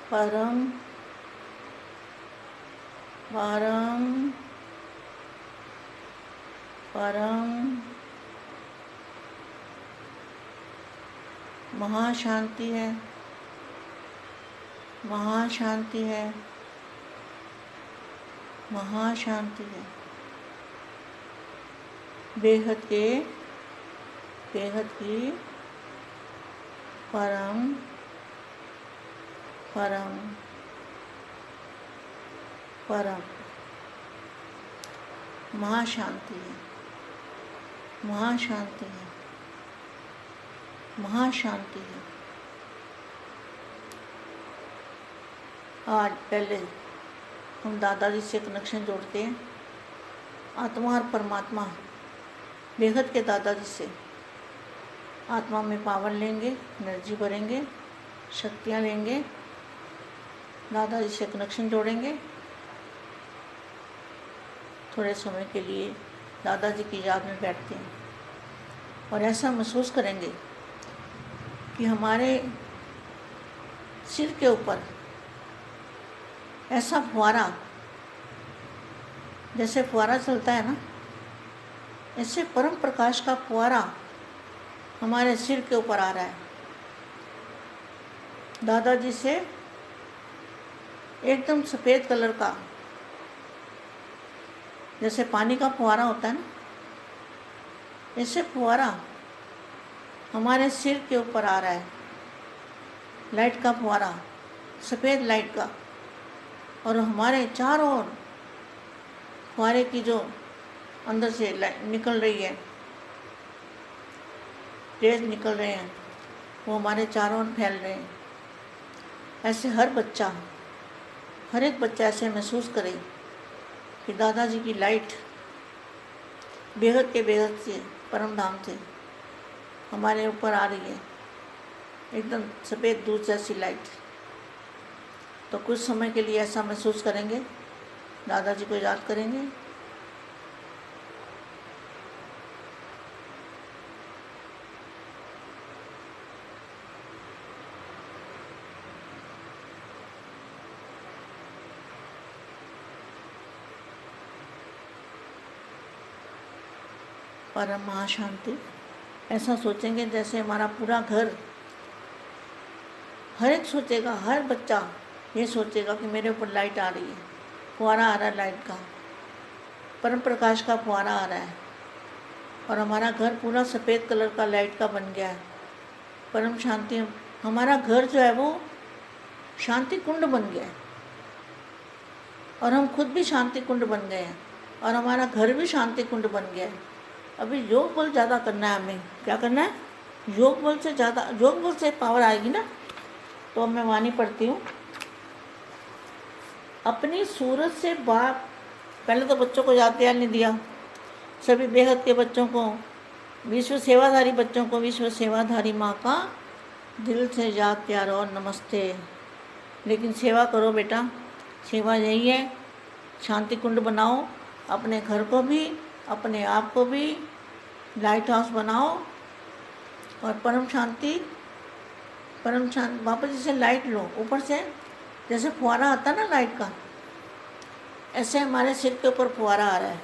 परम परम परम महाशांति है, महाशांति है, महाशांति है। बेहद की परम परम परम महाशांति है, महाशांति है, महाशांति है। आज पहले हम दादाजी से कनेक्शन जोड़ते हैं, आत्मा और परमात्मा बेहद के दादाजी से आत्मा में पावर लेंगे, एनर्जी भरेंगे, शक्तियाँ लेंगे, दादाजी से कनेक्शन जोड़ेंगे। थोड़े समय के लिए दादाजी की याद में बैठते हैं और ऐसा महसूस करेंगे कि हमारे सिर के ऊपर ऐसा फुहारा, जैसे फुहारा चलता है ना, ऐसे परम प्रकाश का फुहारा हमारे सिर के ऊपर आ रहा है। दादाजी से एकदम सफ़ेद कलर का, जैसे पानी का फुहारा होता है ना, ऐसे फुहारा हमारे सिर के ऊपर आ रहा है। लाइट का फुहारा, सफ़ेद लाइट का, और हमारे चारों ओर फुहारे की जो अंदर से निकल रही है, रेज निकल रहे हैं, वो हमारे चारों ओर फैल रहे हैं। ऐसे हर एक बच्चा ऐसे महसूस करे कि दादाजी की लाइट बेहद के बेहद से, परम धाम से हमारे ऊपर आ रही है, एकदम सफ़ेद दूध जैसी लाइट। तो कुछ समय के लिए ऐसा महसूस करेंगे, दादाजी को याद करेंगे। परम महाशांति। ऐसा सोचेंगे जैसे हमारा पूरा घर, हर एक सोचेगा, हर बच्चा ये सोचेगा कि मेरे ऊपर लाइट आ रही है, फुहारा आ रहा है लाइट का, परम प्रकाश का फुहारा आ रहा है, और हमारा घर पूरा सफ़ेद कलर का लाइट का बन गया है। परम शांति, हमारा घर जो है वो शांति कुंड बन गया है, और हम खुद भी शांति कुंड बन गए हैं, और हमारा घर भी शांति कुंड बन गया है। अभी योग बल ज़्यादा करना है, हमें क्या करना है, योग बल से ज़्यादा, योग बल से पावर आएगी ना। तो अब मैं वाणी पढ़ती हूँ। अपनी सूरत से बाप, पहले तो बच्चों को याद नहीं दिया, सभी बेहद के बच्चों को, विश्व सेवाधारी बच्चों को विश्व सेवाधारी माँ का दिल से याद, प्यार और नमस्ते। लेकिन सेवा करो बेटा, सेवा यही है, शांति कुंड बनाओ, अपने घर को भी, अपने आप को भी लाइट हाउस बनाओ, और परम शांति वापस जैसे लाइट लो ऊपर से, जैसे फुहारा आता है ना लाइट का, ऐसे हमारे सिर के ऊपर फुहारा आ रहा है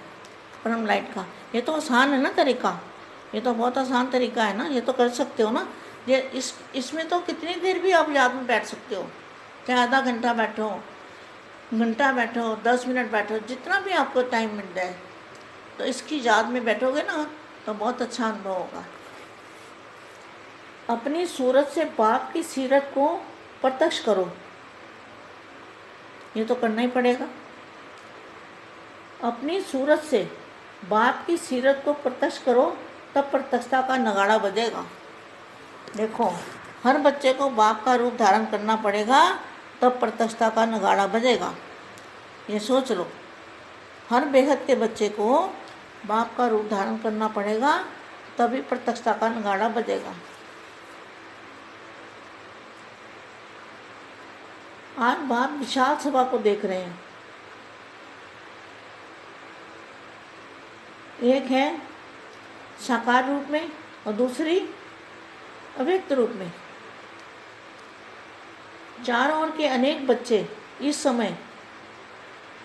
परम लाइट का। ये तो आसान है ना तरीका, ये तो बहुत आसान तरीका है ना, ये तो कर सकते हो ना। ये इसमें तो कितनी देर भी आप याद में बैठ सकते हो, चाहे आधा घंटा बैठो, घंटा बैठो, 10 मिनट बैठो, जितना भी आपको टाइम मिल जाए, तो इसकी याद में बैठोगे ना तो बहुत अच्छा अनुभव होगा। अपनी सूरत से बाप की सीरत को प्रत्यक्ष करो, ये तो करना ही पड़ेगा। अपनी सूरत से बाप की सीरत को प्रत्यक्ष करो, तब प्रत्यक्षता का नगाड़ा बजेगा। देखो, हर बच्चे को बाप का रूप धारण करना पड़ेगा, तब प्रत्यक्षता का नगाड़ा बजेगा। ये सोच लो, हर बेहद के बच्चे को बाप का रूप धारण करना पड़ेगा, तभी प्रत्यक्षता का नगाड़ा बजेगा। आज बाप विशाल सभा को देख रहे हैं, एक है साकार रूप में और दूसरी अव्यक्त रूप में। चारों ओर के अनेक बच्चे इस समय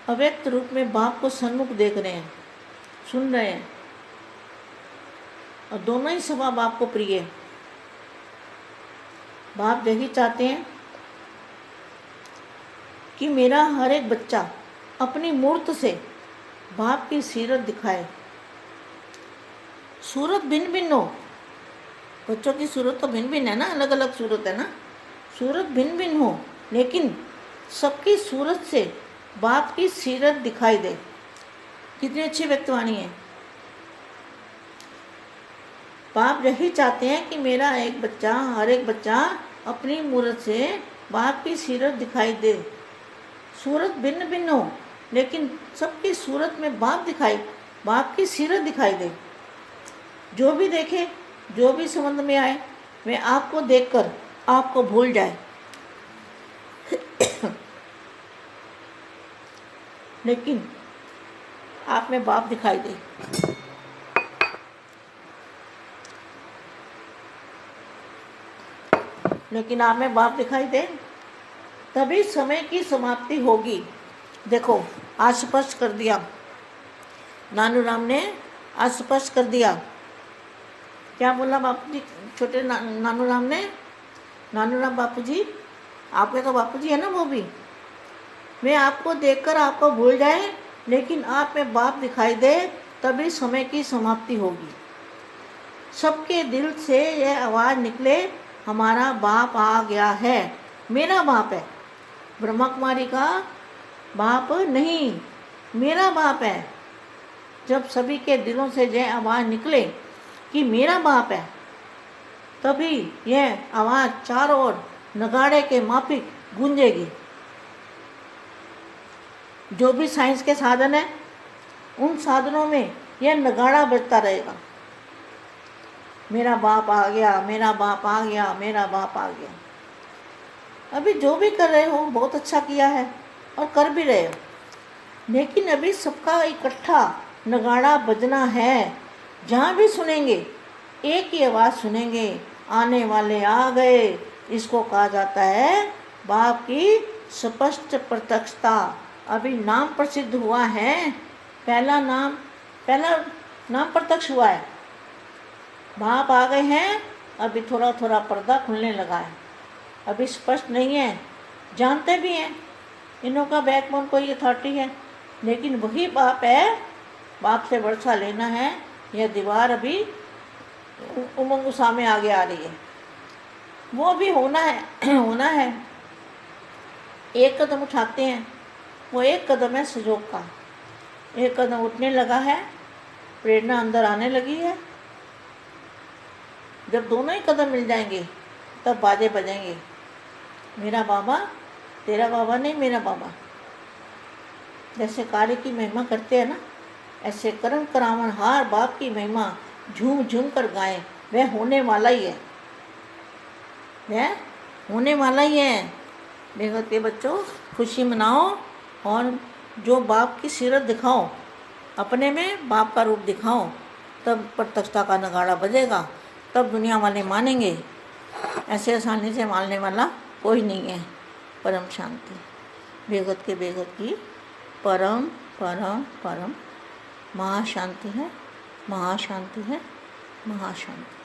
अव्यक्त रूप में बाप को सन्मुख देख रहे हैं, सुन रहे हैं, और दोनों ही सभा बाप को प्रिय है। बाप यही चाहते हैं कि मेरा हर एक बच्चा अपनी मूर्त से बाप की सीरत दिखाए। सूरत भिन्न भिन्न हो, बच्चों की सूरत तो भिन्न भिन्न है ना, अलग अलग सूरत है ना, सूरत भिन्न भिन्न हो, लेकिन सबकी सूरत से बाप की सीरत दिखाई दे। कितनी अच्छी व्यक्तवाणी है। बाप यही चाहते हैं कि मेरा एक बच्चा, हर एक बच्चा अपनी मूरत से बाप की सीरत दिखाई दे। सूरत भिन्न भिन्न हो, लेकिन सबकी सूरत में बाप दिखाई, बाप की सीरत दिखाई दे। जो भी देखे, जो भी संबंध में आए, वह आपको देखकर आपको भूल जाए, लेकिन आप में बाप दिखाई दे। लेकिन आप में बाप दिखाई दे, तभी समय की समाप्ति होगी। देखो, आज स्पष्ट कर दिया नानू राम ने, आज स्पष्ट कर दिया। क्या बोला बापू जी, छोटे नानू राम ने? नानू राम बापू जी, आपके तो बापू जी है ना, वो भी। वे आपको देखकर आपको भूल जाए, लेकिन आप में बाप दिखाई दे, तभी समय की समाप्ति होगी। सबके दिल से यह आवाज़ निकले, हमारा बाप आ गया है, मेरा बाप है। ब्रह्मा कुमारी का बाप नहीं, मेरा बाप है। जब सभी के दिलों से यह आवाज़ निकले कि मेरा बाप है, तभी यह आवाज़ चारों ओर नगाड़े के माफिक गूंजेगी। जो भी साइंस के साधन हैं, उन साधनों में यह नगाड़ा बजता रहेगा। मेरा बाप आ गया, मेरा बाप आ गया, मेरा बाप आ गया। अभी जो भी कर रहे हो बहुत अच्छा किया है और कर भी रहे हो, लेकिन अभी सबका इकट्ठा नगाड़ा बजना है। जहाँ भी सुनेंगे एक ही आवाज़ सुनेंगे, आने वाले आ गए। इसको कहा जाता है बाप की स्पष्ट प्रत्यक्षता। अभी नाम प्रसिद्ध हुआ है, पहला नाम प्रत्यक्ष हुआ है। बाप आ गए हैं, अभी थोड़ा थोड़ा पर्दा खुलने लगा है। अभी स्पष्ट नहीं है, जानते भी हैं इन्हों का बैकबोन कोई अथॉरिटी है, लेकिन वही बाप है। बाप से वर्षा लेना है, यह दीवार अभी उमंग सामने आगे आ रही है, वो भी होना है होना है। एक कदम उठाते हैं, वो एक कदम है सहयोग का। एक कदम उठने लगा है, प्रेरणा अंदर आने लगी है। जब दोनों ही कदम मिल जाएंगे तब बाजे बजेंगे, मेरा बाबा तेरा बाबा नहीं, मेरा बाबा। जैसे कार्य की महिमा करते हैं ना, ऐसे कर्म करावन हार बाप की महिमा झूम झूम कर गाएं। वह होने वाला ही है, वह होने वाला ही है। बेहद के बच्चों, खुशी मनाओ और जो बाप की सीरत दिखाओ, अपने में बाप का रूप दिखाओ, तब प्रत्यक्षता का नगाड़ा बजेगा, तब दुनिया वाले मानेंगे। ऐसे आसानी से मानने वाला कोई नहीं है। परम शांति, बेगत के बेगत की परम परम परम महाशांति है, महाशांति है, महाशांति।